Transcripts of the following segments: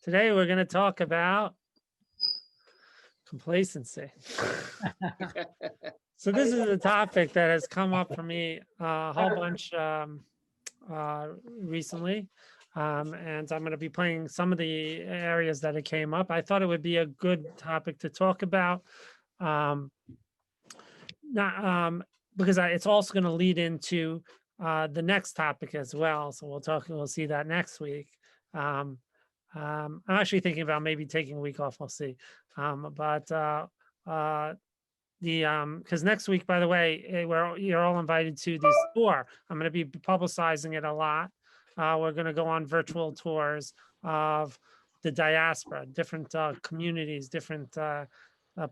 Today we're going to talk about complacency. So this is a topic that has come up for me a whole bunch recently. And I'm going to be playing some of the areas that it came up. I thought it would be a good topic to talk about. Um, not, because it's also going to lead into the next topic as well. So we'll see that next week. I'm actually thinking about maybe taking a week off. We'll see. Because next week, by the way, you're all invited to this tour. I'm going to be publicizing it a lot. We're going to go on virtual tours of the diaspora, different communities, different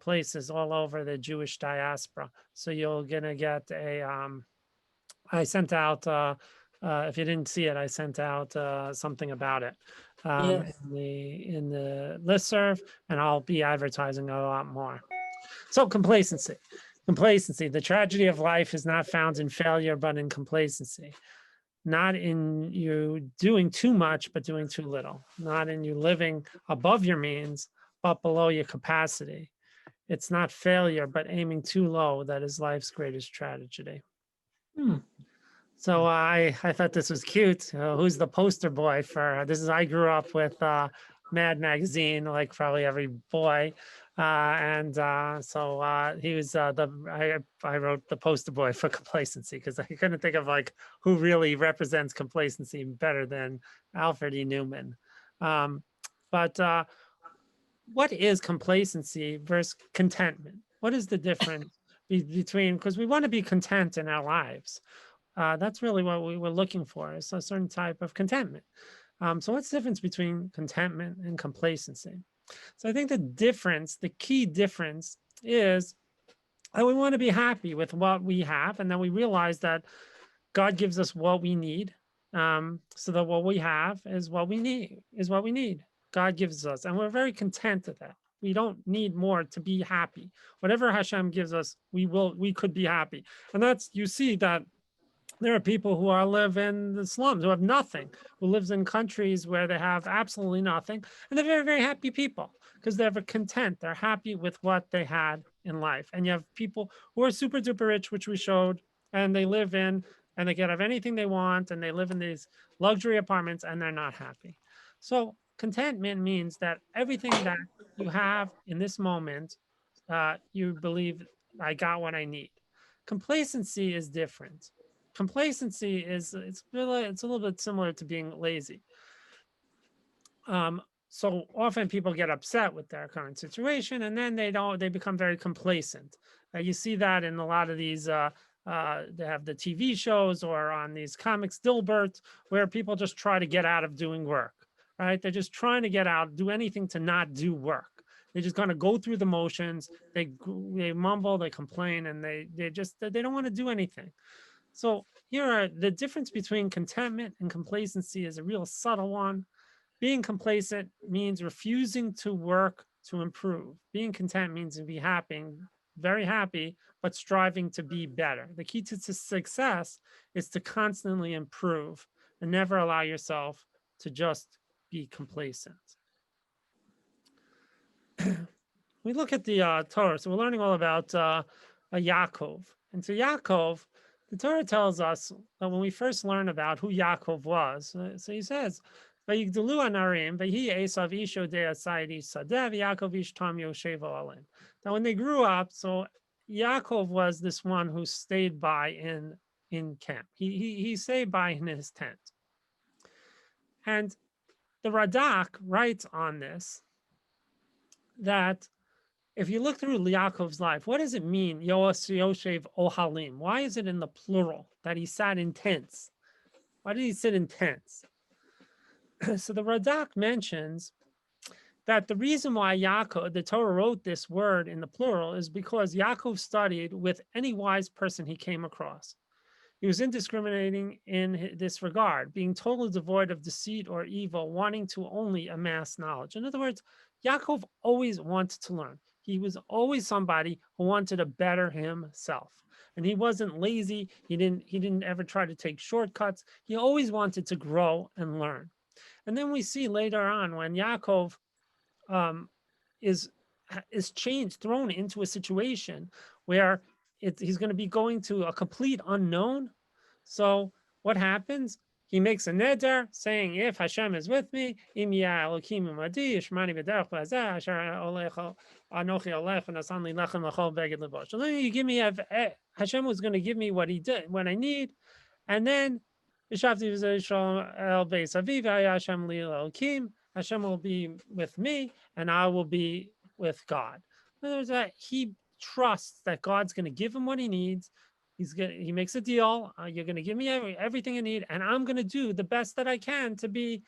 places all over the Jewish diaspora. So you're going to get I sent out, if you didn't see it, I sent out something about it Yes. in the listserv, and I'll be advertising a lot more. So complacency. Complacency. The tragedy of life is not found in failure, but in complacency. Not in you doing too much, but doing too little. Not in you living above your means, but below your capacity. It's not failure, but aiming too low that is life's greatest tragedy. So I thought this was cute. Who's the poster boy for this? I grew up with Mad Magazine, like probably every boy. So he was I wrote the poster boy for complacency because I couldn't think of like who really represents complacency better than Alfred E. Newman. But what is complacency versus contentment? What is the difference between, because we want to be content in our lives. That's really what we were looking for, is a certain type of contentment. So what's the difference between contentment and complacency? So I think the key difference is that we want to be happy with what we have, and then we realize that God gives us what we need, so that what we have is what we need. God gives us, and we're very content with that. We don't need more to be happy. Whatever Hashem gives us, we could be happy. And that's, you see that there are people who live in the slums, who have nothing, who lives in countries where they have absolutely nothing. And they're very, very happy people because they're content. They're happy with what they had in life. And you have people who are super duper rich, which we showed, and they live in, and they can have anything they want, and they live in these luxury apartments, and they're not happy. So contentment means that everything that you have in this moment, you believe, I got what I need. Complacency is different. Complacency is, it's a little bit similar to being lazy. So often people get upset with their current situation, and then they become very complacent. You see that in a lot of these they have the TV shows or on these comics Dilbert, where people just try to get out of doing work, right? They're just trying to get out, do anything to not do work. They're just going to go through the motions. They mumble, they complain, and they don't want to do anything. So here are the difference between contentment and complacency is a real subtle one. Being complacent means refusing to work to improve. Being content means to be happy, very happy, but striving to be better. The key to success is to constantly improve and never allow yourself to just be complacent. We look at the Torah, so we're learning all about Yaakov. And so Yaakov, the Torah tells us that when we first learn about who Yaakov was, so he says, "Vayigdalu anarim, vayhi Esav isho de'asaydi sadeh, v'Yaakov ish tam yoshevo alim." Now, when they grew up, so Yaakov was this one who stayed by in camp. He stayed by in his tent. And the Radak writes on this that if you look through Yaakov's life, what does it mean, Yoshev Ohalim? Why is it in the plural that he sat in tents? Why did he sit in tents? So the Radak mentions that the reason why Yaakov, the Torah wrote this word in the plural, is because Yaakov studied with any wise person he came across. He was indiscriminating in this regard, being totally devoid of deceit or evil, wanting to only amass knowledge. In other words, Yaakov always wanted to learn. He was always somebody who wanted to better himself. And he wasn't lazy. He didn't ever try to take shortcuts. He always wanted to grow and learn. And then we see later on when Yaakov um, is changed, thrown into a situation where he's going to be going to a complete unknown. So what happens? He makes a neder saying, "If Hashem is with me, im ya Elokim imadi, yishmani b'derech b'azeh, asher olecha anochi olech v'nasan li lechem l'chol beged levosh." So then you give me, Hashem was going to give me what he did, what I need, and then Yishavti v'zeh el beis aviv, Hashem li Elokim. Hashem will be with me, and I will be with God. In other words, that he trusts that God's going to give him what he needs. He makes a deal. You're going to give me everything I need, and I'm going to do the best that I can to be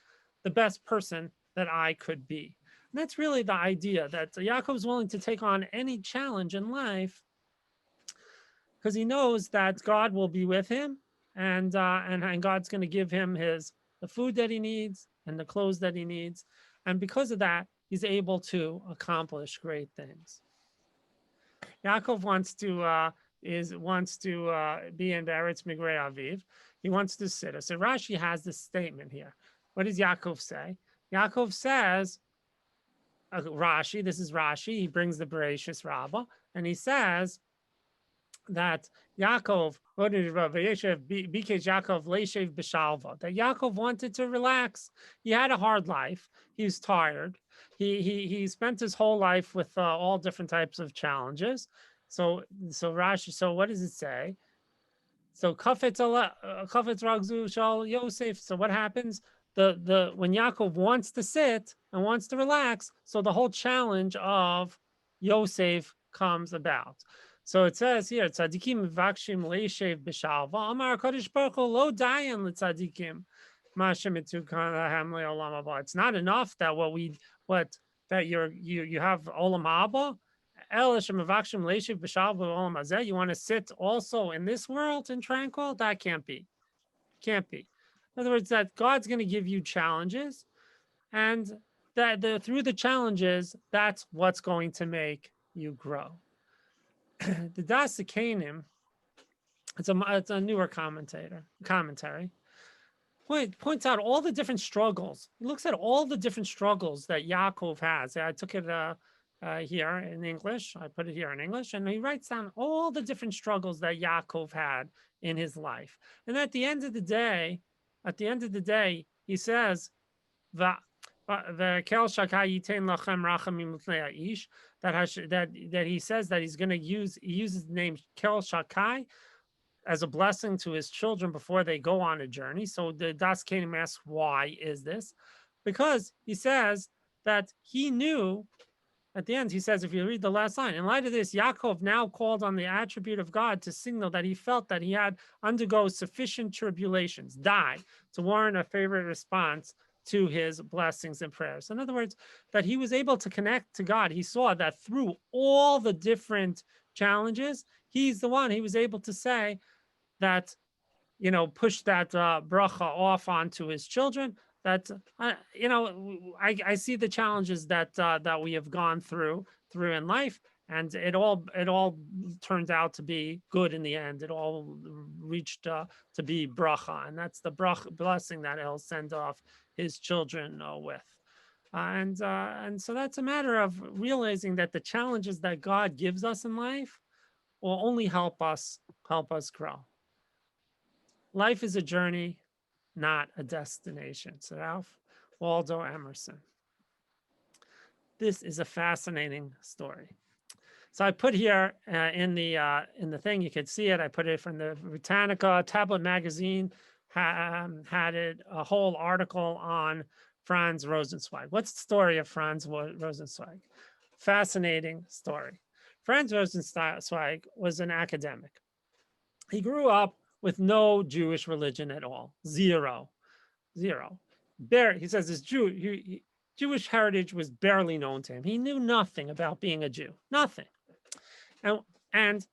the best person that I could be. And that's really the idea, that Yaakov's willing to take on any challenge in life because he knows that God will be with him, and God's going to give him the food that he needs and the clothes that he needs, and because of that, he's able to accomplish great things. Yaakov wants to be in Beretz Migrei Aviv. He wants to sit. So Rashi has this statement here. What does Yaakov say? Yaakov says, Rashi, this is Rashi, he brings the Bereshis Rabbah, and he says that Yaakov, that Yaakov wanted to relax. He had a hard life. He was tired. He spent his whole life with all different types of challenges. So Rashi, so what does it say? So Kafetz Ragzu Shal Yosef. So what happens? When Yaakov wants to sit and wants to relax, so the whole challenge of Yosef comes about. So it says here, tzadikim v'akshim leishev b'shalva. Amar Kadosh Baruch Hu lo dayan l'tzadikim ma'ashem etukan lahem le'olam haba. It's not enough that that you have olam haba. El Hashem v'akshim leishev b'shalva olam hazeh. You want to sit also in this world in tranquil? That can't be. Can't be. In other words, that God's going to give you challenges, and that through the challenges, that's what's going to make you grow. The Das Kanim, it's a newer commentary, points out all the different struggles. He looks at all the different struggles that Yaakov has. I took it here in English. I put it here in English, and he writes down all the different struggles that Yaakov had in his life. And at the end of the day, he says, that he says that he's going to he uses the name Kel Shakai as a blessing to his children before they go on a journey. So the Das Kanim asks, why is this? Because he says that he knew, at the end, he says, if you read the last line, in light of this, Yaakov now called on the attribute of God to signal that he felt that he had undergo sufficient tribulations, die, to warrant a favorite response to his blessings and prayers. In other words, that he was able to connect to God. He saw that through all the different challenges, he was able to say that, push that bracha off onto his children. That, I see the challenges that we have gone through in life, and it all turns out to be good in the end. It all reached to be bracha, and that's the blessing that he'll send off his children with. And so that's a matter of realizing that the challenges that God gives us in life will only help us grow. Life is a journey, not a destination. So Ralph Waldo Emerson. This is a fascinating story. So I put here in the thing, you could see it. I put it from the Britannica Tablet Magazine. Had a whole article on Franz Rosenzweig. What's the story of Franz Rosenzweig? Fascinating story. Franz Rosenzweig was an academic. He grew up with no Jewish religion at all. Zero. He says his Jewish heritage was barely known to him. He knew nothing about being a Jew. Nothing. And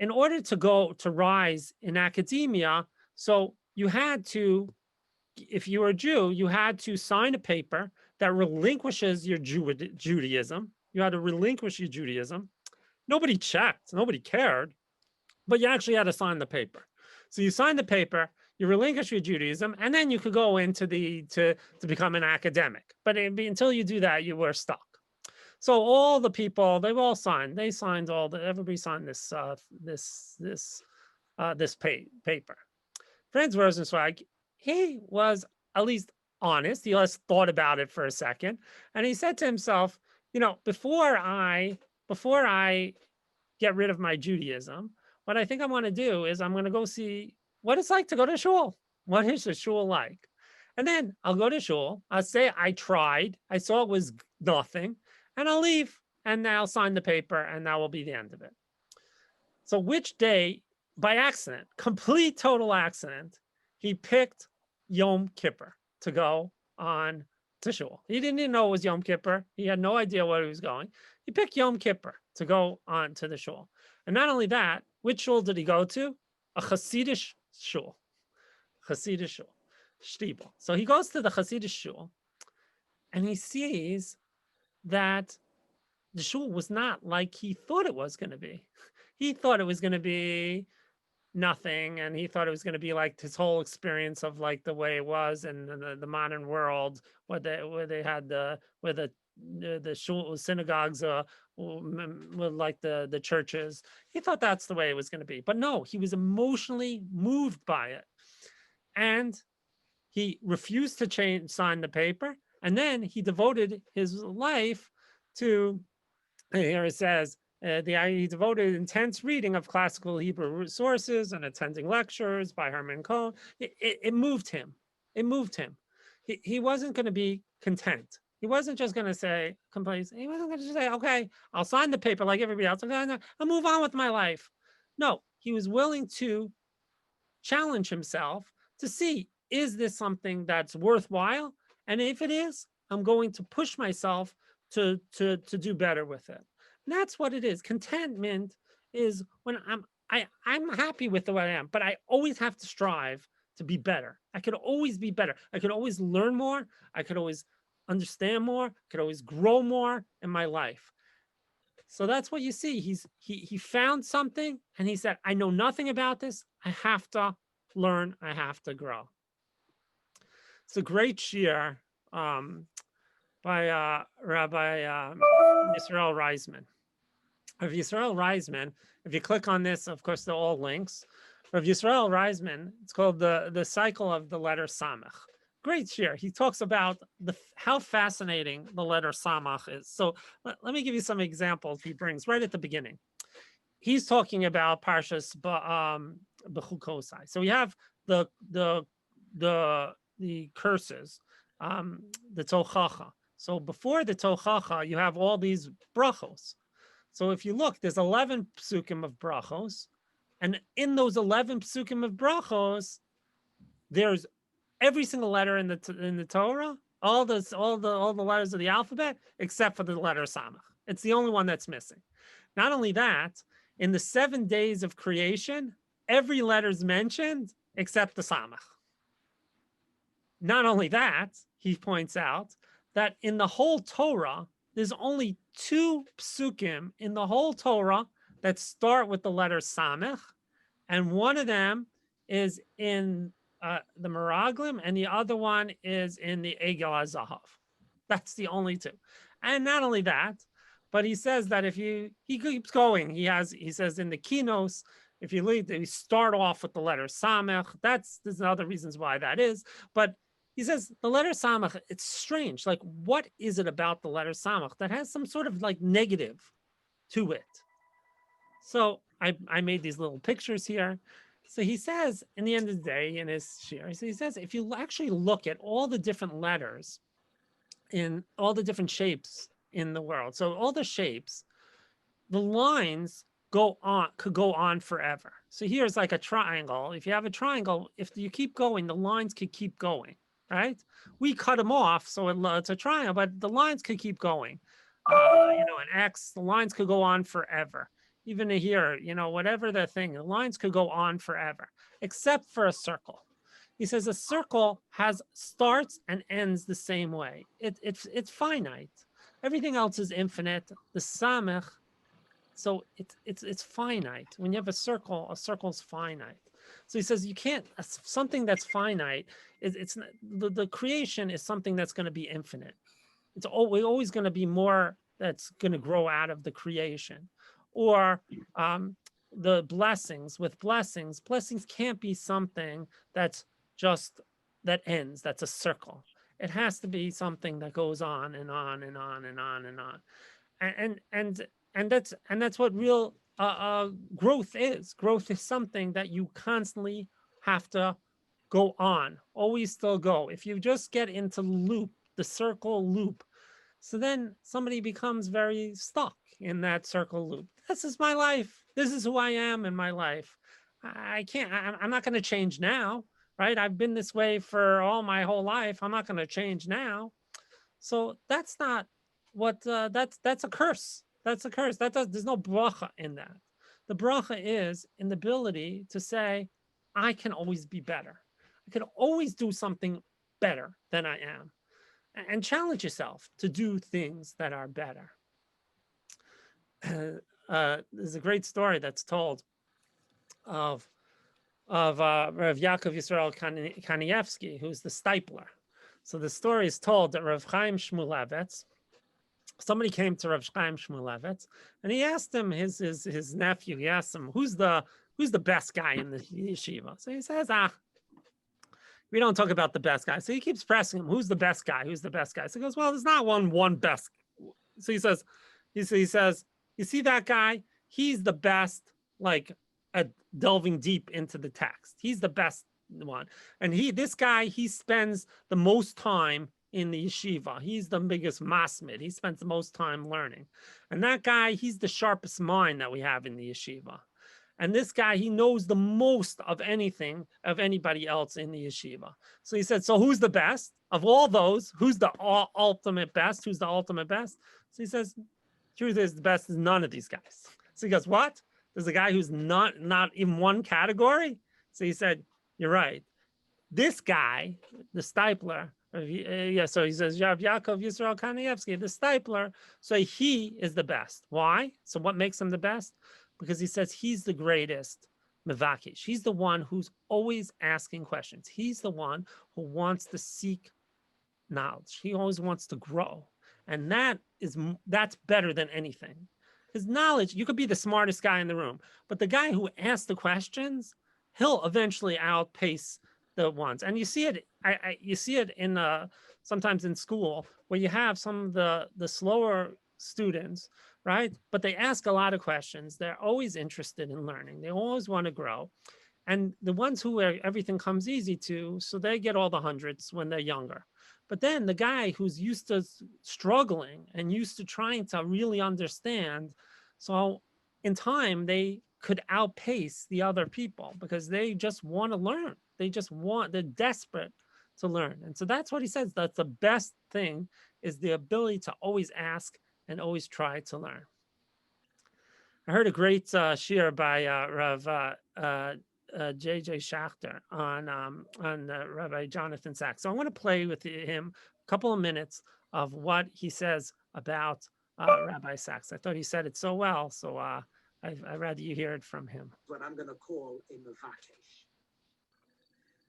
in order to rise in academia, so you had to, if you were a Jew, you had to sign a paper that relinquishes your Judaism. You had to relinquish your Judaism. Nobody checked, nobody cared, but you actually had to sign the paper. So you signed the paper, You relinquish your Judaism, and then you could go into to become an academic. But until you do that, you were stuck. So all the people, they've all signed. They signed everybody signed this paper. Franz Rosenzweig, he was at least honest. He just thought about it for a second, and he said to himself, before I get rid of my Judaism, what I think I want to do is I'm going to go see what it's like to go to shul. What is a shul like? And then I'll go to shul. I'll say I tried. I saw it was nothing, and I'll leave. And I'll sign the paper, and that will be the end of it. So which day, by accident, complete total accident, he picked Yom Kippur to go on to shul. He didn't even know it was Yom Kippur. He had no idea where he was going. He picked Yom Kippur to go on to the shul. And not only that, which shul did he go to? A Hasidic shul. Hasidic shul. Shtibel. So he goes to the Hasidic shul, and he sees that the shul was not like he thought it was going to be. He thought it was going to be nothing, and he thought it was going to be like his whole experience of like the way it was in the modern world, where they had the shul synagogues with like the churches. He thought that's the way it was going to be, but no, he was emotionally moved by it, and he refused to sign the paper, and then he devoted his life to. Here it says. He devoted intense reading of classical Hebrew sources and attending lectures by Herman Cohen. It moved him. It moved him. He wasn't going to be content. He wasn't just going to say complacent. He wasn't going to say, okay, I'll sign the paper like everybody else. I'll move on with my life. No, he was willing to challenge himself to see, is this something that's worthwhile? And if it is, I'm going to push myself to do better with it. And that's what it is. Contentment is when I'm happy with the way I am, but I always have to strive to be better. I could always be better. I could always learn more. I could always understand more. I could always grow more in my life. So that's what you see. He found something, and he said, I know nothing about this. I have to learn. I have to grow. It's a great shiur by Rabbi Yisrael Reisman. Of Yisrael Reisman, if you click on this, of course, they're all links. Of Yisrael Reisman, it's called the cycle of the letter Samach. Great shiur. He talks about how fascinating the letter Samach is. So let me give you some examples he brings right at the beginning. He's talking about Parshas Bechukosai. So we have the curses, the Tochacha. So before the Tochacha, you have all these brachos. So if you look, there's 11 psukim of brachos, and in those 11 psukim of brachos, there's every single letter in the Torah, all the letters of the alphabet, except for the letter Samach. It's the only one that's missing. Not only that, in the 7 days of creation, every letter's mentioned except the Samach. Not only that, he points out that in the whole Torah, there's only 2 psukim in the whole Torah that start with the letter Samech, and one of them is in the Meraglim, and the other one is in the Egel HaZahav. That's the only 2. And not only that, but he says that he keeps going. He says in the Kinos, if you start off with the letter Samech, there's other reasons why that is, but he says the letter Samach, it's strange. Like, what is it about the letter Samach that has some sort of like negative to it? So I made these little pictures here. So he says, in the end of the day, in his shiur, he says, if you actually look at all the different letters in all the different shapes in the world, so all the shapes, the lines could go on forever. So here's like a triangle. If you have a triangle, if you keep going, the lines could keep going. Right? We cut them off, so it's a triangle, but the lines could keep going. An X, the lines could go on forever. Even here, whatever the thing, the lines could go on forever, except for a circle. He says a circle has starts and ends the same way. It's finite. Everything else is infinite. The Samech, so it's finite. When you have a circle's finite. So he says you can't, something that's finite, it's not, the creation is something that's going to be infinite. It's always going to be more that's going to grow out of the creation. Or the blessings, blessings can't be something that's just, that ends, that's a circle. It has to be something that goes on and on and on and on and on. And that's what real growth is. Growth is something that you constantly have to go on, always still go. If you just get into loop, the circle loop, so then somebody becomes very stuck in that circle loop. This is my life. This is who I am in my life. I can't, I'm not going to change now, right? I've been this way for all my whole life. I'm not going to change now. So that's not what, that's a curse. That's a curse. There's no bracha in that. The bracha is in the ability to say, I can always be better. I can always do something better than I am, and challenge yourself to do things that are better. There's a great story that's told of Rav Yaakov Yisrael Kanievsky, who's the stipler. So the story is told that Rav Chaim Shmulevitz, somebody came to Rav Chaim Shmulevitz, and he asked him, his nephew, he asked him, who's the best guy in the yeshiva? So he says, we don't talk about the best guy. So he keeps pressing him, who's the best guy? Who's the best guy? So he goes, well, there's not one best. So he says, you see that guy? He's the best, like, at delving deep into the text. He's the best one. And this guy, he spends the most time in the yeshiva. He's the biggest masmid. He spends the most time learning. And that guy, he's the sharpest mind that we have in the yeshiva. And this guy, he knows the most of anything, of anybody else in the yeshiva. So he said, so who's the best? Of all those, who's the ultimate best? Who's the ultimate best? So he says, truth is, the best is none of these guys. So he goes, what? There's a guy who's not in one category? So he said, you're right. This guy, the stipler, so he says, Rav Yaakov Yisrael Kanievsky, the stipler, so he is the best. Why? So what makes him the best? Because he says he's the greatest mevakish. He's the one who's always asking questions. He's the one who wants to seek knowledge. He always wants to grow. And that's better than anything. His knowledge, you could be the smartest guy in the room, but the guy who asks the questions, he'll eventually outpace the ones. And you see it, you see it in sometimes in school where you have some of the slower students, right? But they ask a lot of questions. They're always interested in learning. They always want to grow. And the ones who everything comes easy to, so they get all the hundreds when they're younger. But then the guy who's used to struggling and used to trying to really understand, so in time, they could outpace the other people because they just want to learn. They're desperate to learn. And so that's what he says. That's the best thing, is the ability to always ask and always try to learn. I heard a great shir by Rav J.J. Schachter on Rabbi Jonathan Sachs. So I want to play with him a couple of minutes of what he says about Rabbi Sachs. I thought he said it so well, so I'd rather you hear it from him. What I'm going to call a mevakesh.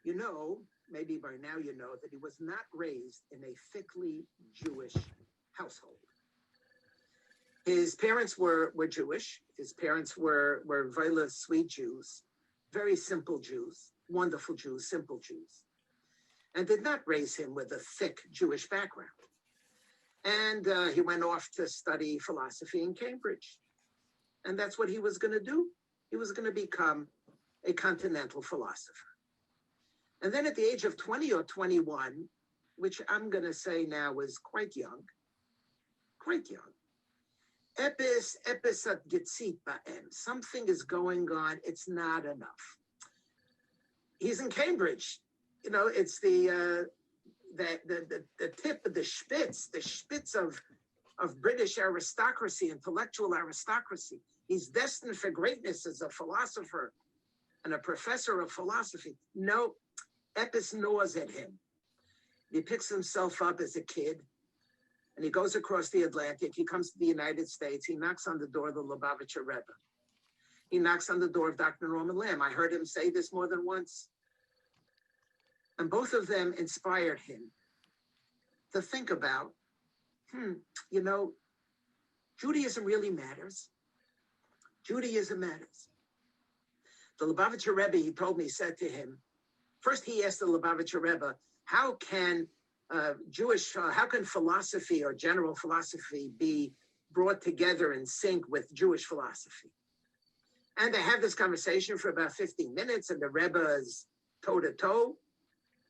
You know, maybe by now you know that he was not raised in a thickly Jewish household. His parents were Jewish. His parents were Vila, sweet Jews, very simple Jews, wonderful Jews, simple Jews, and did not raise him with a thick Jewish background. And he went off to study philosophy in Cambridge. And that's what he was going to do. He was going to become a continental philosopher. And then at the age of 20 or 21, which I'm going to say now was quite young, something is going on. It's not enough. He's in Cambridge. You know, it's the tip of the spitz of British aristocracy, intellectual aristocracy. He's destined for greatness as a philosopher and a professor of philosophy. No, Epis gnaws at him. He picks himself up as a kid, and he goes across the Atlantic. He comes to the United States. He knocks on the door of the Lubavitcher Rebbe. He knocks on the door of Dr. Norman Lamb. I heard him say this more than once. And both of them inspired him to think about, you know, Judaism really matters. Judaism matters. The Lubavitcher Rebbe, he told me, said to him, first he asked the Lubavitcher Rebbe, how can philosophy or general philosophy be brought together in sync with Jewish philosophy? And they have this conversation for about 15 minutes, and the Rebbe is toe to toe.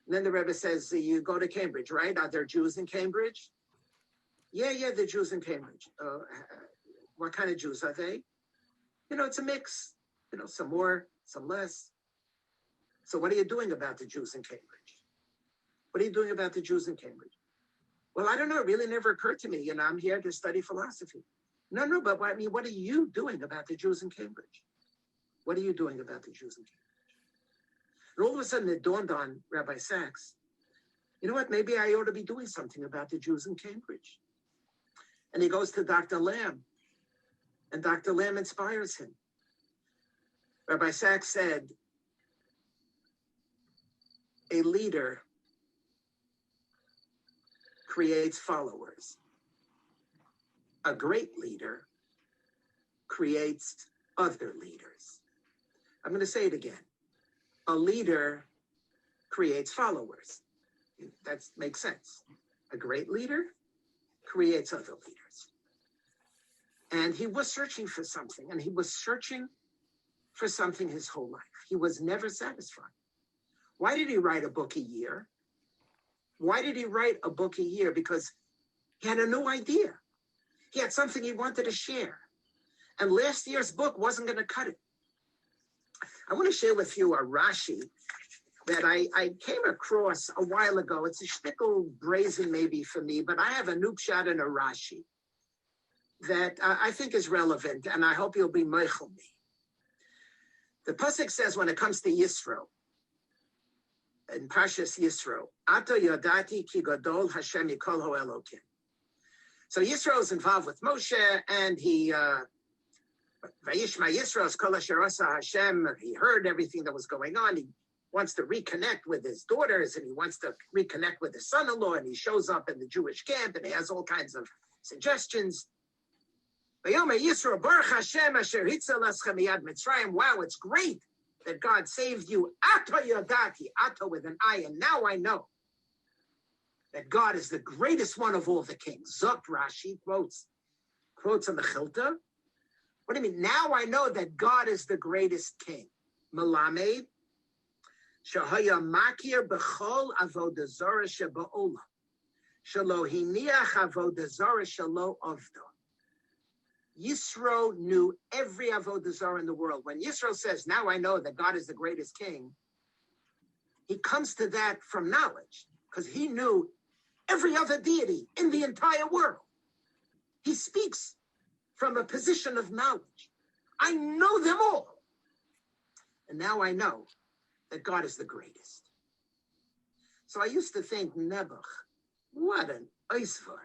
And then the Rebbe says, you go to Cambridge, right? Are there Jews in Cambridge? Yeah, they're Jews in Cambridge. What kind of Jews are they? You know, it's a mix. You know, some more, some less. So what are you doing about the Jews in Cambridge? What are you doing about the Jews in Cambridge? Well, I don't know. It really never occurred to me. You know, I'm here to study philosophy. No, but I mean, what are you doing about the Jews in Cambridge? What are you doing about the Jews in Cambridge? And all of a sudden it dawned on Rabbi Sachs, you know what, maybe I ought to be doing something about the Jews in Cambridge. And he goes to Dr. Lamb, and Dr. Lamb inspires him. Rabbi Sachs said, a leader creates followers. A great leader creates other leaders. I'm going to say it again. A leader creates followers. That makes sense. A great leader creates other leaders. And he was searching for something, and he was searching for something his whole life. He was never satisfied. Why did he write a book a year? Why did he write a book a year? Because he had a new idea. He had something he wanted to share. And last year's book wasn't going to cut it. I want to share with you a Rashi that I came across a while ago. It's a shtickle brazen maybe for me, but I have a new pshat and a Rashi that I think is relevant, and I hope you'll be meichel me. The pasuk says when it comes to Yisro, in Parshas Yisro, Ato Yodati Ki Gadol Hashem Yikol Ho Elokim. So Yisro is involved with Moshe, and he Vayishma Yisro's Kol Asher Asa Hashem. He heard everything that was going on. He wants to reconnect with his daughters, and he wants to reconnect with his son-in-law, and he shows up in the Jewish camp, and he has all kinds of suggestions. Vayomer Yisro Baruch Hashem Asher Hitzel Eschem Miyad Mitzrayim. Wow, it's great that God saved you. Ato Yodati, Ato with an I, and now I know that God is the greatest one of all the kings. Zok Rashi quotes on the Chilta. What do you mean? Now I know that God is the greatest king. Melamed, Shahaya Makir Bechol Avodah Zarah Sheba'olam. Shalo Hiniach Avodah Zarah Shalo Avda. Yisro knew every Avodah Zarah in the world. When Yisro says, now I know that God is the greatest king, he comes to that from knowledge, because he knew every other deity in the entire world. He speaks from a position of knowledge. I know them all. And now I know that God is the greatest. So I used to think, Nebuch, what an Eisvar.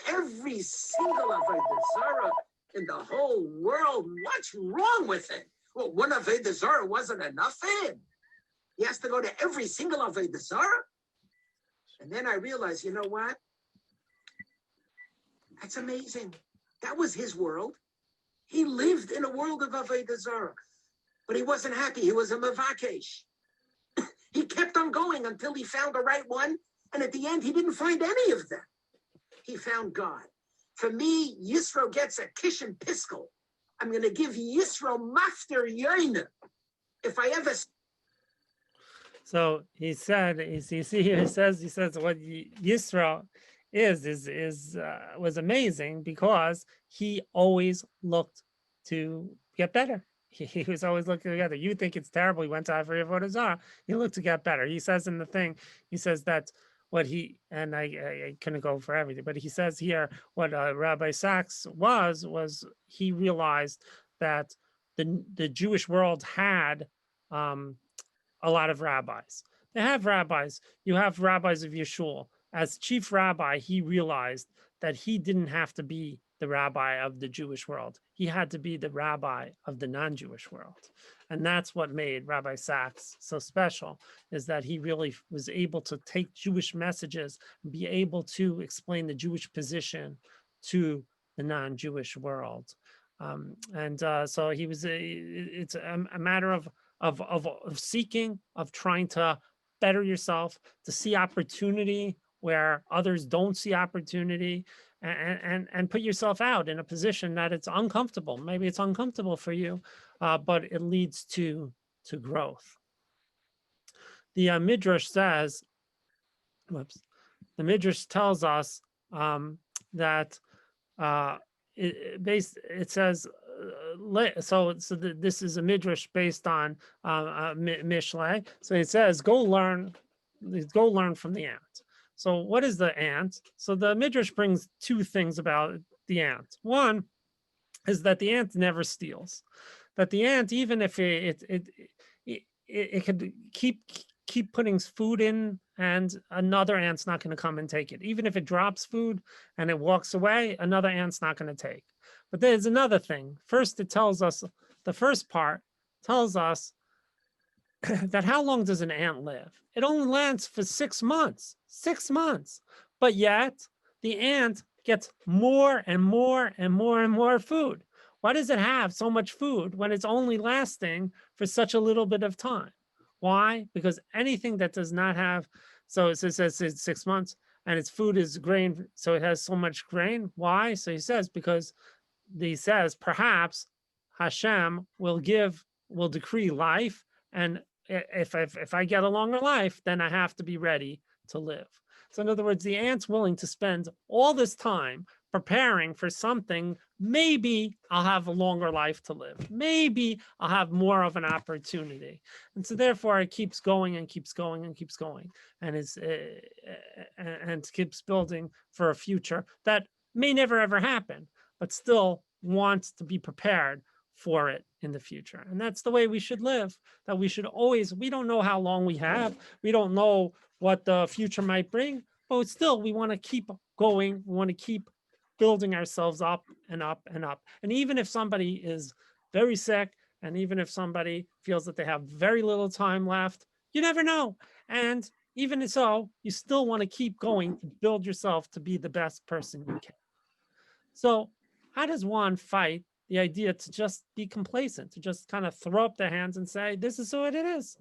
Every single Avodah Zarah in the whole world, what's wrong with it? Well, one Avodah Zarah wasn't enough for him. He has to go to every single Avodah Zarah. And then I realized, you know what? That's amazing. That was his world. He lived in a world of Avodah Zarah, but he wasn't happy. He was a Mavakesh. He kept on going until he found the right one, and at the end, he didn't find any of them. He found God. For me, Yisro gets a kish and piskel. I'm going to give Yisro mafter yoina. If I ever. So he said, you see here, he says what Yisro was amazing because he always looked to get better. He was always looking together. You think it's terrible. He went to Avery Avodah Zarah. He looked to get better. He says in the thing, he says that what he, and I couldn't go for everything, but he says here what Rabbi Sachs was he realized that the Jewish world had a lot of rabbis. They have rabbis. You have rabbis of Yeshua. As chief rabbi, he realized that he didn't have to be the rabbi of the Jewish world. He had to be the rabbi of the non-Jewish world. And that's what made Rabbi Sachs so special, is that he really was able to take Jewish messages and be able to explain the Jewish position to the non-Jewish world. So he was it's a matter of seeking, of trying to better yourself, to see opportunity where others don't see opportunity, and put yourself out in a position that it's uncomfortable. Maybe it's uncomfortable for you, but it leads to growth. The Midrash says, whoops, the Midrash tells us that it says this is a midrash based on Mishlei. So it says, go learn from the ant. So what is the ant? So the midrash brings two things about the ant. One is that the ant never steals. That the ant, even if it could keep putting food in, and another ant's not going to come and take it. Even if it drops food and it walks away, another ant's not going to take. But there's another thing. First, it tells us, the first part tells us that how long does an ant live? It only lasts for 6 months, 6 months. But yet the ant gets more and more and more and more food. Why does it have so much food when it's only lasting for such a little bit of time? Why? Because anything that does not have, so it says it's 6 months and its food is grain, so it has so much grain. Why? So he says, because he says, perhaps Hashem will decree life, and if I get a longer life, then I have to be ready to live. So in other words, the ant's willing to spend all this time preparing for something. Maybe I'll have a longer life to live. Maybe I'll have more of an opportunity. And so therefore it keeps going and keeps going and keeps going, and and keeps building for a future that may never ever happen, but still wants to be prepared for it in the future. And that's the way we should live, that we should always, we don't know how long we have, we don't know what the future might bring, but still we want to keep going, we want to keep building ourselves up and up and up. And even if somebody is very sick, and even if somebody feels that they have very little time left, you never know. And even so, you still want to keep going to build yourself to be the best person you can. So how does one fight the idea to just be complacent, to just kind of throw up their hands and say, this is what it is?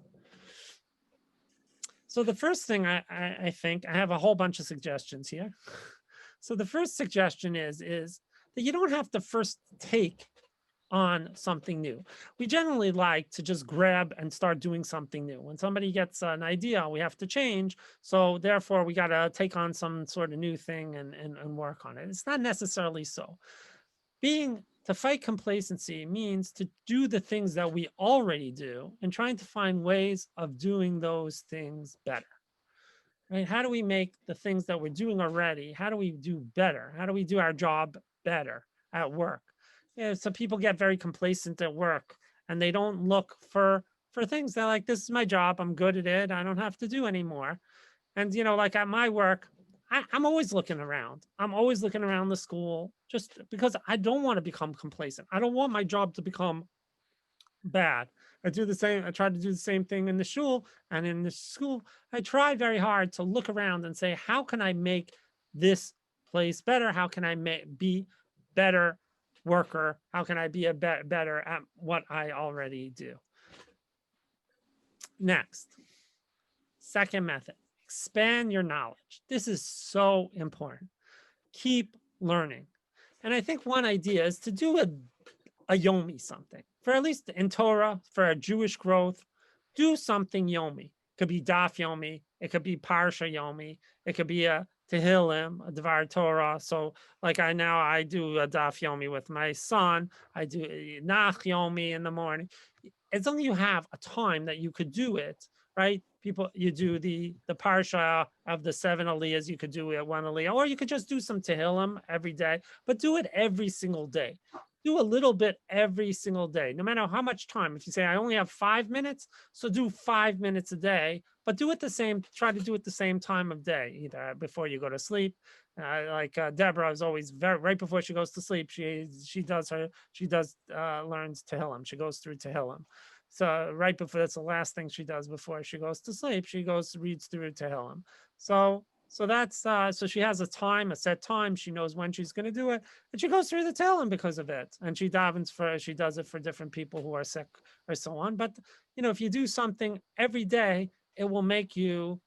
So the first thing I think, I have a whole bunch of suggestions here. So the first suggestion is that you don't have to first take on something new. We generally like to just grab and start doing something new. When somebody gets an idea, we have to change. So therefore, we got to take on some sort of new thing and work on it. It's not necessarily so. To fight complacency means to do the things that we already do and trying to find ways of doing those things better. Right? How do we make the things that we're doing already, how do we do better? How do we do our job better at work? So people get very complacent at work and they don't look for things. They're like, this is my job, I'm good at it, I don't have to do anymore. And like at my work, I'm always looking around. I'm always looking around the school, just because I don't want to become complacent. I don't want my job to become bad. I try to do the same thing in the shul, and in the school, I try very hard to look around and say, how can I make this place better? How can I be better worker? How can I be better at what I already do? Next, second method, expand your knowledge. This is so important. Keep learning. And I think one idea is to do a yomi something. For at least in Torah, for a Jewish growth, do something yomi. It could be daf yomi, it could be parsha yomi, it could be a tehillim, a devar Torah. So like I do a daf yomi with my son, I do a nach yomi in the morning. As long as you have a time that you could do it, right? You do the parsha of the 7 aliyahs, you could do it one aliyah, or you could just do some tehillim every day, but do it every single day. do a little bit every single day, no matter how much time. If you say, I only have 5 minutes, so do 5 minutes a day, but do it the same, try to do it the same time of day, either before you go to sleep. Deborah is always very, right before she goes to sleep, she does learns Tehillim. She goes through Tehillim. So right before, that's the last thing she does before she goes to sleep. She goes reads through Tehillim. So that's so she has a time, a set time. She knows when she's going to do it, and she goes through the Tehillim because of it. And she does it for different people who are sick or so on. But if you do something every day, it will make you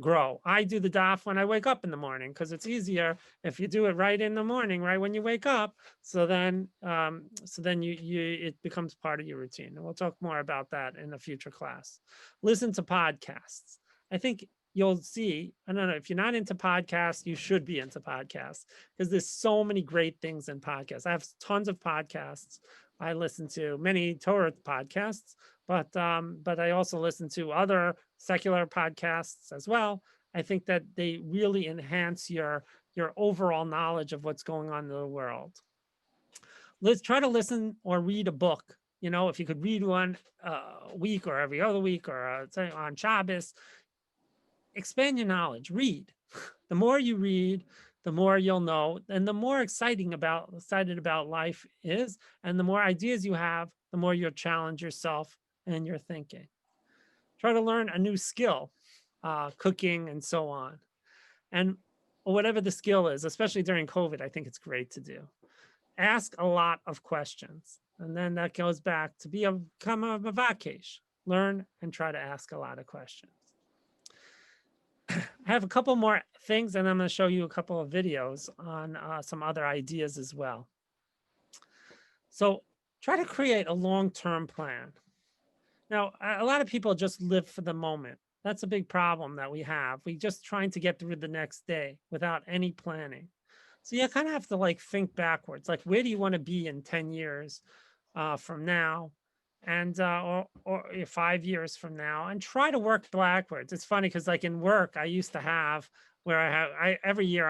grow. I do the daf when I wake up in the morning because it's easier if you do it right in the morning, right when you wake up. So then you it becomes part of your routine. And we'll talk more about that in a future class. Listen to podcasts. I think you'll see. I don't know if you're not into podcasts, you should be into podcasts because there's so many great things in podcasts. I have tons of podcasts. I listen to many Torah podcasts, but I also listen to other secular podcasts as well. I think that they really enhance your overall knowledge of what's going on in the world. Let's try to listen or read a book. If you could read one a week or every other week or on Shabbos, expand your knowledge. Read. The more you read, the more you'll know, and the more excited about life is, and the more ideas you have, the more you'll challenge yourself and your thinking. Try to learn a new skill, cooking and so on. And whatever the skill is, especially during COVID, I think it's great to do. Ask a lot of questions. And then that goes back to become a vakesh. Learn and try to ask a lot of questions. I have a couple more things, and I'm going to show you a couple of videos on some other ideas as well. So try to create a long-term plan. Now, a lot of people just live for the moment. That's a big problem that we have. We just trying to get through the next day without any planning. So you kind of have to think backwards. Where do you want to be in 10 years from now? And or 5 years from now, and try to work backwards. It's funny because in work, I used to have where every year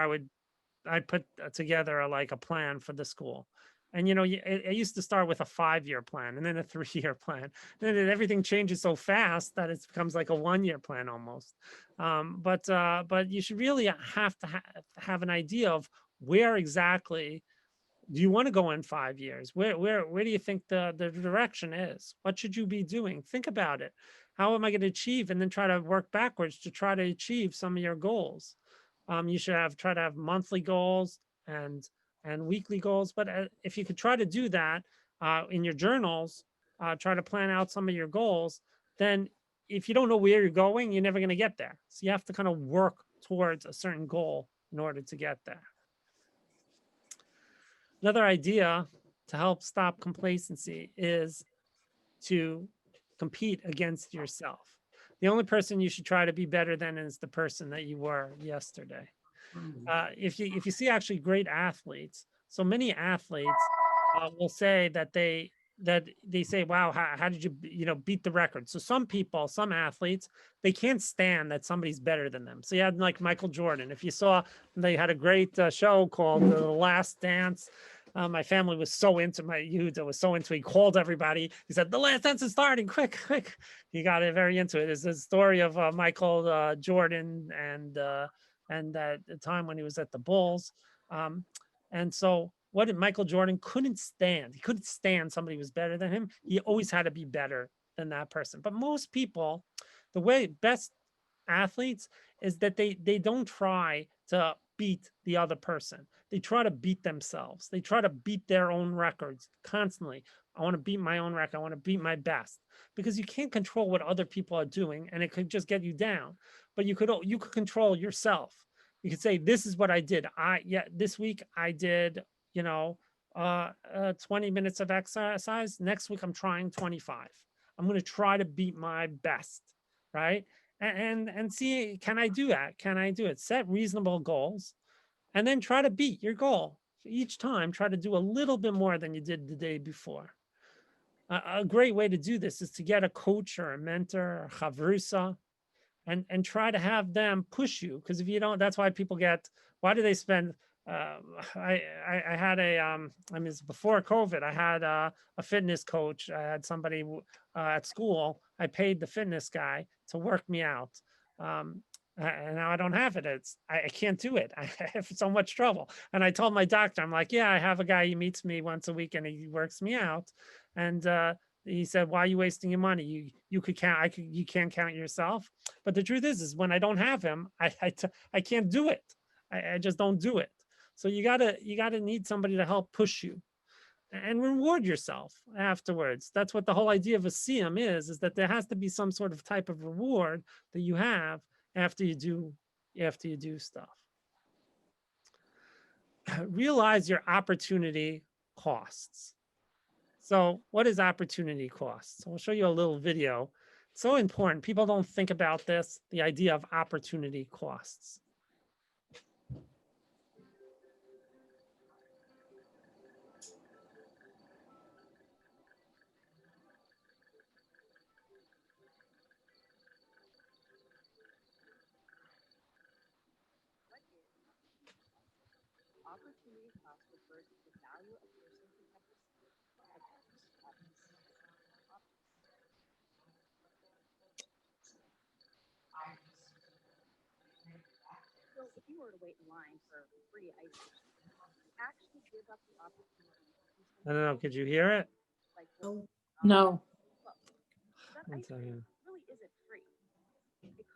I'd put together a plan for the school. And it used to start with a 5-year plan and then a 3-year plan. And then everything changes so fast that it becomes like a 1-year plan almost. But you should really have to have an idea of where exactly do you want to go in 5 years? Where do you think the direction is? What should you be doing? Think about it. How am I going to achieve? And then try to work backwards to try to achieve some of your goals. You should try to have monthly goals and weekly goals. But if you could try to do that in your journals, try to plan out some of your goals, then if you don't know where you're going, you're never going to get there. So you have to kind of work towards a certain goal in order to get there. Another idea to help stop complacency is to compete against yourself. The only person you should try to be better than is the person that you were yesterday. If you see actually great athletes, so many athletes will say that they say, wow, how did you beat the record? So some athletes, they can't stand that somebody's better than them. So you had Michael Jordan. If you saw, they had a great show called The Last Dance. My family was so into Yehuda was so into it. He called everybody. He said, the last dance is starting, quick. He got it very into it. It's a story of Michael Jordan and at the time when he was at the Bulls. And so what did Michael Jordan couldn't stand? He couldn't stand somebody who was better than him. He always had to be better than that person. But most people, the way best athletes is that they don't try to beat the other person. They try to beat themselves. They try to beat their own records constantly. I want to beat my own record. I want to beat my best because you can't control what other people are doing and it could just get you down. But you could control yourself. You could say, this is what I did. This week I did, 20 minutes of exercise. Next week I'm trying 25. I'm going to try to beat my best, right? And see, can I do that? Can I do it? Set reasonable goals and then try to beat your goal. Each time, try to do a little bit more than you did the day before. A great way to do this is to get a coach or a mentor or chavrusa and try to have them push you. Because if you don't, that's why people why do they spend uh, I had I mean, it's before COVID, I had a fitness coach. I had somebody at school. I paid the fitness guy to work me out. And now I don't have it. I can't do it. I have so much trouble. And I told my doctor, I'm like, yeah, I have a guy. He meets me once a week and he works me out. And he said, why are you wasting your money? You could count. You can't count yourself. But the truth is when I don't have him, I can't do it. I just don't do it. So you gotta need somebody to help push you and reward yourself afterwards. That's what the whole idea of a SIEM is that there has to be some sort of type of reward that you have after you do stuff. Realize your opportunity costs. So what is opportunity costs? So I'll show you a little video. It's so important. People don't think about this, the idea of opportunity costs. Opportunity cost refers to the value a person can have received by passing up options. So if you were to wait in line for free ice cream, you actually give up the opportunity to do I something don't know. else, Could you hear it? like No. well, that One ice cream second. really isn't free.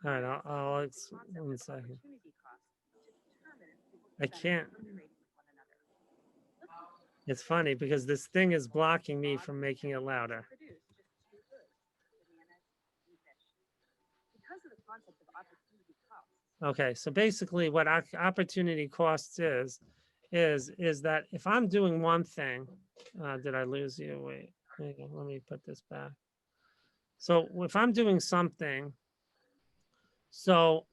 All right. Economists use the concept One of second. opportunity cost to determine if people I can benefit can't. from trading with one another. Let's It's funny because this thing is blocking me Bob from making it louder. produce just two goods, bananas and fish. Because of the concept of opportunity costs, Okay, so basically, what opportunity costs is that if I'm doing one thing, did I lose you? Wait, let me put this back. So if I'm doing something, so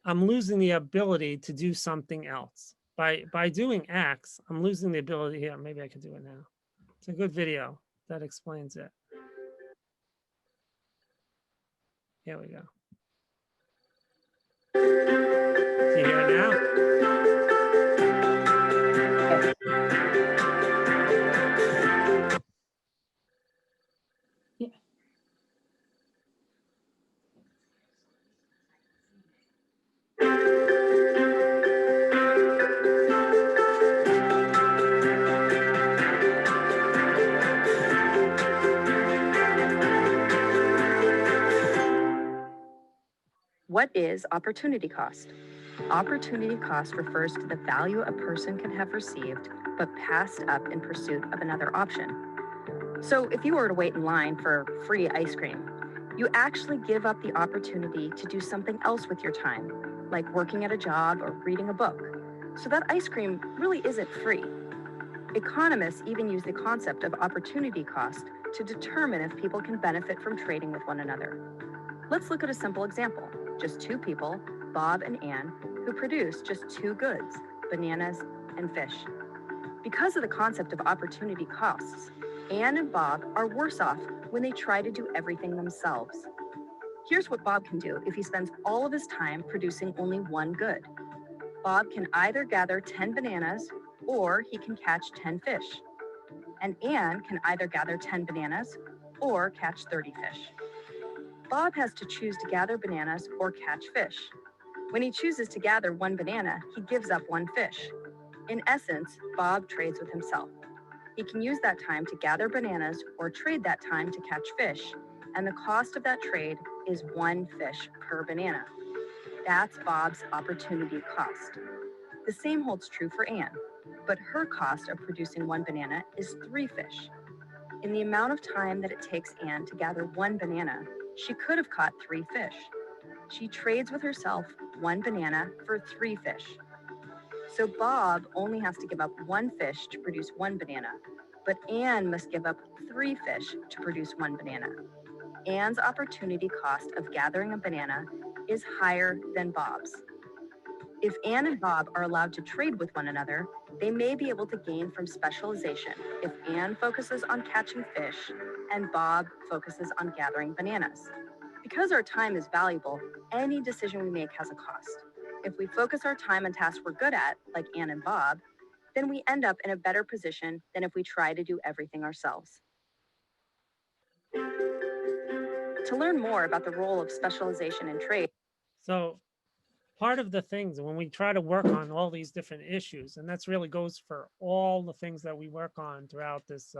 I'm losing the ability to do something else. By doing X, I'm losing the ability here. Maybe I could do it now. It's a good video that explains it. Here we go. Do you hear it now? Yeah. what is opportunity cost? Opportunity cost refers to the value a person can have received but passed up in pursuit of another option. So if you were to wait in line for free ice cream, you actually give up the opportunity to do something else with your time, like working at a job or reading a book. So that ice cream really isn't free. Economists even use the concept of opportunity cost to determine if people can benefit from trading with one another. Let's look at a simple example. Just two people, Bob and Ann, who produce just two goods, bananas and fish. Because of the concept of opportunity costs, Ann and Bob are worse off when they try to do everything themselves. Here's what Bob can do if he spends all of his time producing only one good. Bob can either gather 10 bananas or he can catch 10 fish. And Ann can either gather 10 bananas or catch 30 fish. Bob has to choose to gather bananas or catch fish. When he chooses to gather one banana, he gives up one fish. In essence, Bob trades with himself. He can use that time to gather bananas or trade that time to catch fish, and the cost of that trade is one fish per banana. That's Bob's opportunity cost. The same holds true for Ann, but her cost of producing one banana is 3 fish. In the amount of time that it takes Ann to gather one banana, she could have caught 3 fish. She trades with herself one banana for 3 fish. So Bob only has to give up one fish to produce one banana, but Ann must give up 3 fish to produce one banana. Ann's opportunity cost of gathering a banana is higher than Bob's. If Ann and Bob are allowed to trade with one another, they may be able to gain from specialization if Ann focuses on catching fish and Bob focuses on gathering bananas. Because our time is valuable, any decision we make has a cost. If we focus our time on tasks we're good at, like Anne and Bob, then we end up in a better position than if we try to do everything ourselves. To learn more about the role of specialization in trade. So part of the things when we try to work on all these different issues, and that's really goes for all the things that we work on throughout this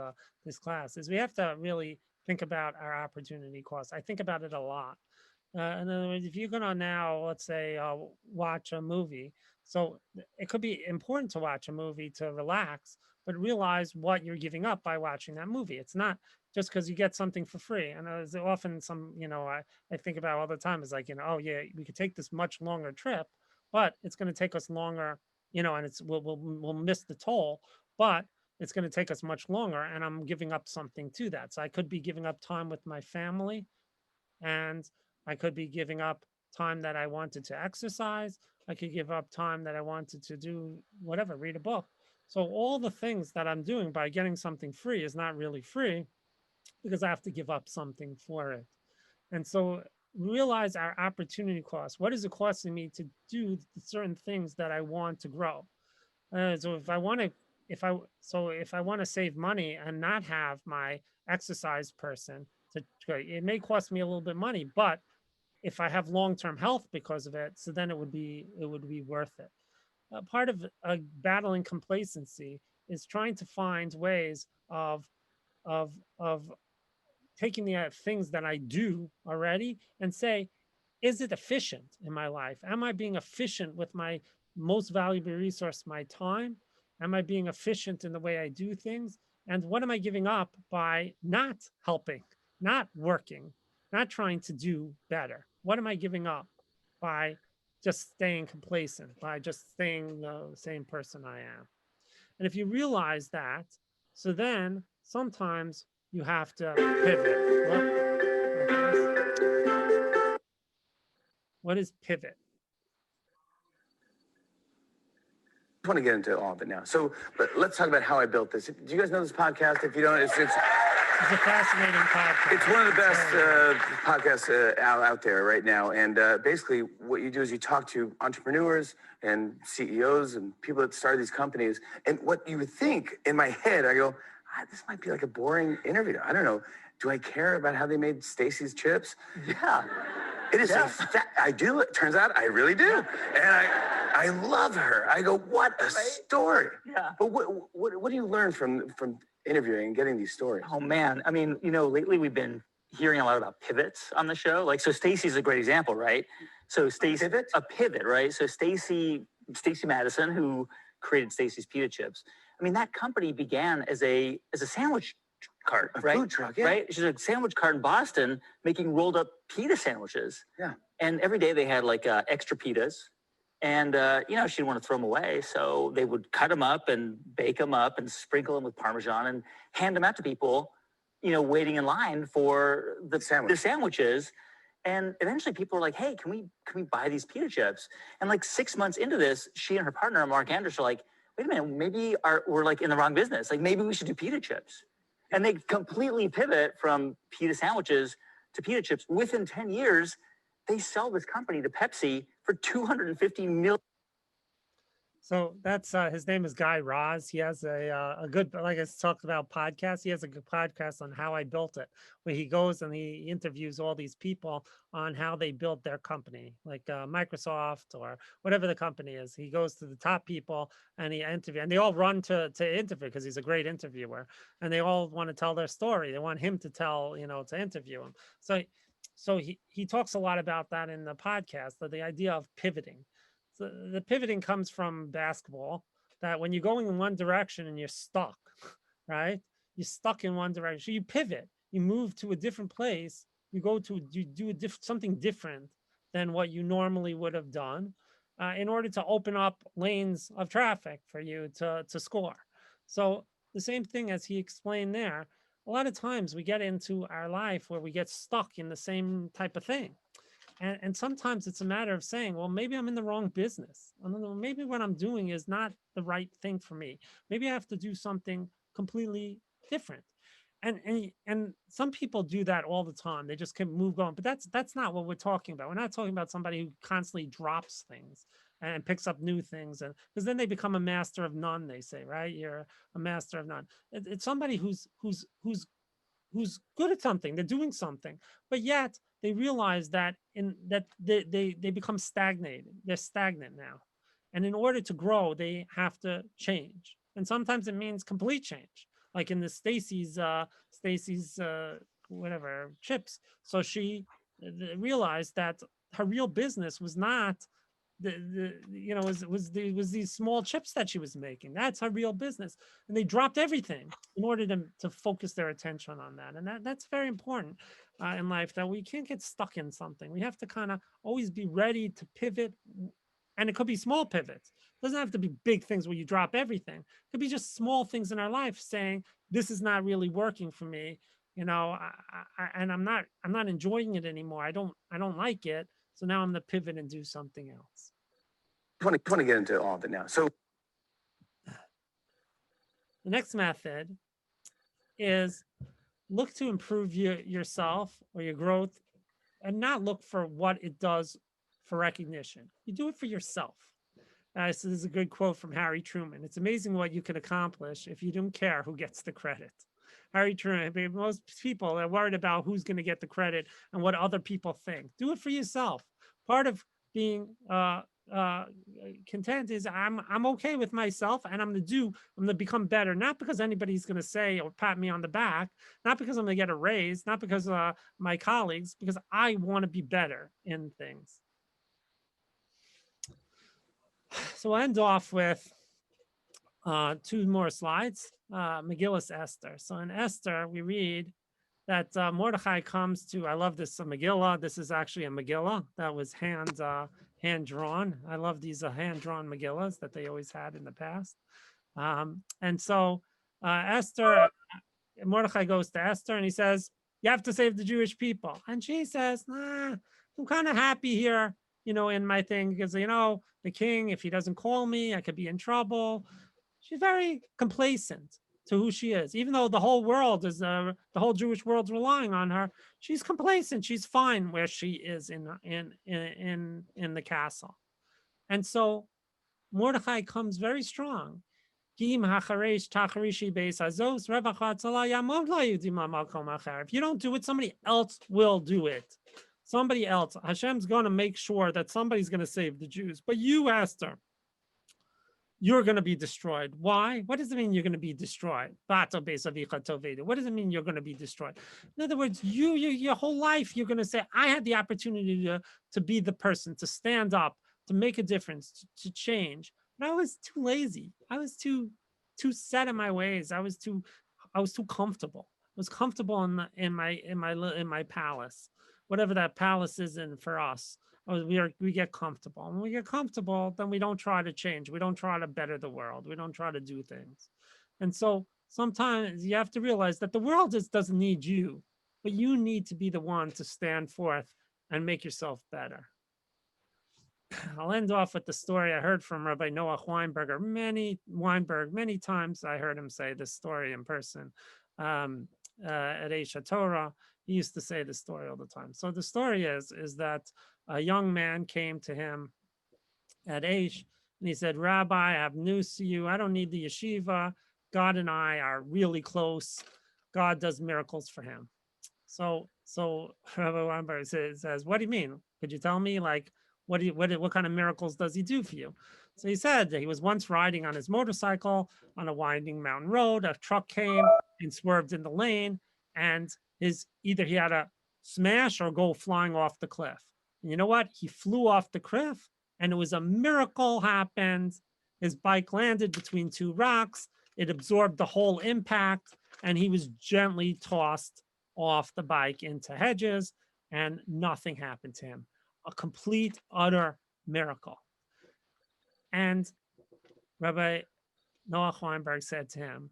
class, is we have to really think about our opportunity costs. I think about it a lot. In other words, if you're gonna now, let's say, watch a movie, so it could be important to watch a movie to relax, but realize what you're giving up by watching that movie. It's not just because you get something for free. And there's often some, I think about all the time is like, oh yeah, we could take this much longer trip, but it's going to take us longer, and we'll miss the toll, but it's going to take us much longer, and I'm giving up something to that. So I could be giving up time with my family, and I could be giving up time that I wanted to exercise. I could give up time that I wanted to do whatever, read a book. So all the things that I'm doing by getting something free is not really free because I have to give up something for it. And so realize our opportunity cost. What is it costing me to do certain things that I want to grow? So if I want to save money and not have my exercise person it may cost me a little bit of money, but if I have long-term health because of it, so then it would be worth it. Part of battling complacency is trying to find ways of taking the things that I do already and say, is it efficient in my life? Am I being efficient with my most valuable resource, my time? Am I being efficient in the way I do things? And what am I giving up by not helping, not working, not trying to do better? What am I giving up by just staying complacent, by just staying the same person I am? And if you realize that, so then sometimes you have to pivot. What is pivot? I want to get into all of it now. So let's talk about how I built this. Do you guys know this podcast? If you don't, It's a fascinating podcast. it's one of the best podcasts out there right now. And basically, what you do is you talk to entrepreneurs and CEOs and people that started these companies. And what you would think in my head, I go, this might be like a boring interview. I don't know. Do I care about how they made Stacy's chips? Yeah. It is I do. It turns out I really do. And I love her. I go, what a story. Yeah. But what do you learn from interviewing and getting these stories? Oh man. I mean, lately we've been hearing a lot about pivots on the show. Like, so Stacy's a great example, right? So Stacy, a pivot, right? So Stacy Madison, who created Stacy's Pita Chips. I mean, that company began as a sandwich cart, right? Food truck, yeah. Right? She's a sandwich cart in Boston making rolled up pita sandwiches. Yeah. And every day they had like extra pitas. And, she didn't want to throw them away. So they would cut them up and bake them up and sprinkle them with Parmesan and hand them out to people, waiting in line for the sandwiches. And eventually people were like, hey, can we buy these pita chips? And like 6 months into this, she and her partner, Mark Andrews, are like, wait a minute, maybe we're like in the wrong business. Like maybe we should do pita chips. And they completely pivot from pita sandwiches to pita chips. Within 10 years, they sell this company to Pepsi for $250 million. So that's his name is Guy Raz. He has a good, like I talked about podcasts. He has a good podcast on how I built it, where he goes and he interviews all these people on how they built their company, like Microsoft or whatever the company is. He goes to the top people and he interviews, and they all run to interview because he's a great interviewer, and they all want to tell their story. They want him to tell, to interview him. So he talks a lot about that in the podcast, the idea of pivoting. So the pivoting comes from basketball, that when you're going in one direction and you're stuck, right? You're stuck in one direction. You pivot, you move to a different place, you do something different than what you normally would have done in order to open up lanes of traffic for you to score. So the same thing as he explained there, a lot of times we get into our life where we get stuck in the same type of thing. And sometimes it's a matter of saying, well, maybe I'm in the wrong business. Maybe what I'm doing is not the right thing for me. Maybe I have to do something completely different. And some people do that all the time. They just can move on. But that's not what we're talking about. We're not talking about somebody who constantly drops things. and picks up new things. And because then they become a master of none, they say, right? You're a master of none. It's somebody who's good at something, they're doing something, but yet they realize that they become stagnated. They're stagnant now. And in order to grow, they have to change. And sometimes it means complete change. Like in the Stacy's whatever chips. So she realized that her real business was not was these small chips that she was making. That's her real business. And they dropped everything in order to focus their attention on that. And that's very important in life, that we can't get stuck in something. We have to kind of always be ready to pivot. And it could be small pivots. It doesn't have to be big things where you drop everything. It could be just small things in our life saying, this is not really working for me. And I'm not enjoying it anymore. I don't like it. So now I'm going to pivot and do something else. I want to get into all of it now. So the next method is look to improve yourself or your growth, and not look for what it does for recognition. You do it for yourself. So this is a good quote from Harry Truman. It's amazing what you can accomplish if you don't care who gets the credit. Harry Truman, most people are worried about who's going to get the credit and what other people think. Do it for yourself. Part of being content is I'm okay with myself, and I'm going to become better, not because anybody's going to say or pat me on the back, not because I'm going to get a raise, not because my colleagues, because I want to be better in things. So I'll end off with two more slides. Megillus Esther. So in Esther, we read that Mordecai comes to, I love this Megillah. This is actually a Megillah that was hand drawn. I love these hand drawn Megillahs that they always had in the past. And so Mordecai goes to Esther and he says, you have to save the Jewish people. And she says, nah, I'm kind of happy here, in my thing, because, the king, if he doesn't call me, I could be in trouble. She's very complacent to who she is, even though the whole world is the whole Jewish world's relying on her. She's complacent. She's fine where she is in the castle. And so Mordecai comes very strong. If you don't do it, somebody else will do it. Somebody else. Hashem's going to make sure that somebody's going to save the Jews. But you, Esther, you're going to be destroyed. Why? What does it mean you're going to be destroyed? What does it mean you're going to be destroyed? In other words, your whole life, you're going to say, I had the opportunity to be the person, to stand up, to make a difference, to change. But I was too lazy. I was too set in my ways. I was too comfortable. I was comfortable in my palace, whatever that palace is in for us. We get comfortable. When we get comfortable, then we don't try to change. We don't try to better the world. We don't try to do things. And so sometimes you have to realize that the world doesn't need you, but you need to be the one to stand forth and make yourself better. I'll end off with the story I heard from Rabbi Noah Weinberg many times. I heard him say this story in person at Aish Torah. He used to say this story all the time. So the story is that a young man came to him at Aish and he said, Rabbi, I have news to you. I don't need the yeshiva. God and I are really close. God does miracles for him. So Rabbi Weinberg says, what do you mean? Could you tell me, what kind of miracles does he do for you? So he said that he was once riding on his motorcycle on a winding mountain road. A truck came and swerved in the lane, and either he had to smash or go flying off the cliff. And you know what? He flew off the cliff, and it was a miracle happened. His bike landed between two rocks. It absorbed the whole impact, and he was gently tossed off the bike into hedges, and nothing happened to him. A complete, utter miracle. And Rabbi Noah Weinberg said to him,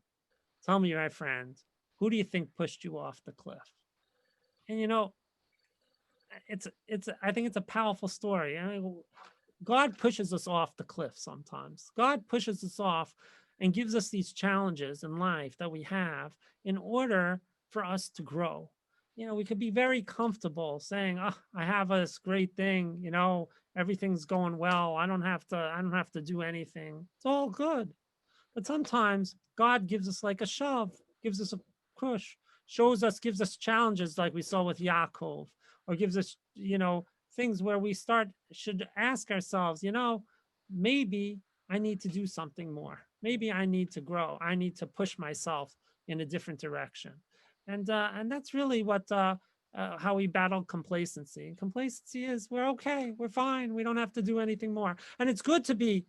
tell me, my friend, who do you think pushed you off the cliff? And I think it's a powerful story. I mean, God pushes us off the cliff sometimes. God pushes us off and gives us these challenges in life that we have in order for us to grow, we could be very comfortable saying, oh, I have this great thing, everything's going well. I don't have to do anything. It's all good. But sometimes God gives us like a shove, gives us a push, gives us challenges like we saw with Yaakov, or gives us, things where we should ask ourselves, maybe I need to do something more. Maybe I need to grow. I need to push myself in a different direction. And that's really what how we battle complacency. Complacency is we're okay, we're fine, we don't have to do anything more. And it's good to be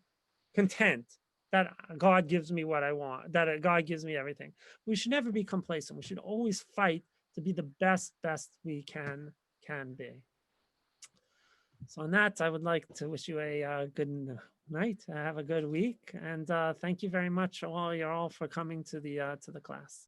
content that God gives me what I want, that God gives me everything. We should never be complacent. We should always fight to be the best we can be. So on that, I would like to wish you a good night. Have a good week, and thank you very much, all for coming to the class.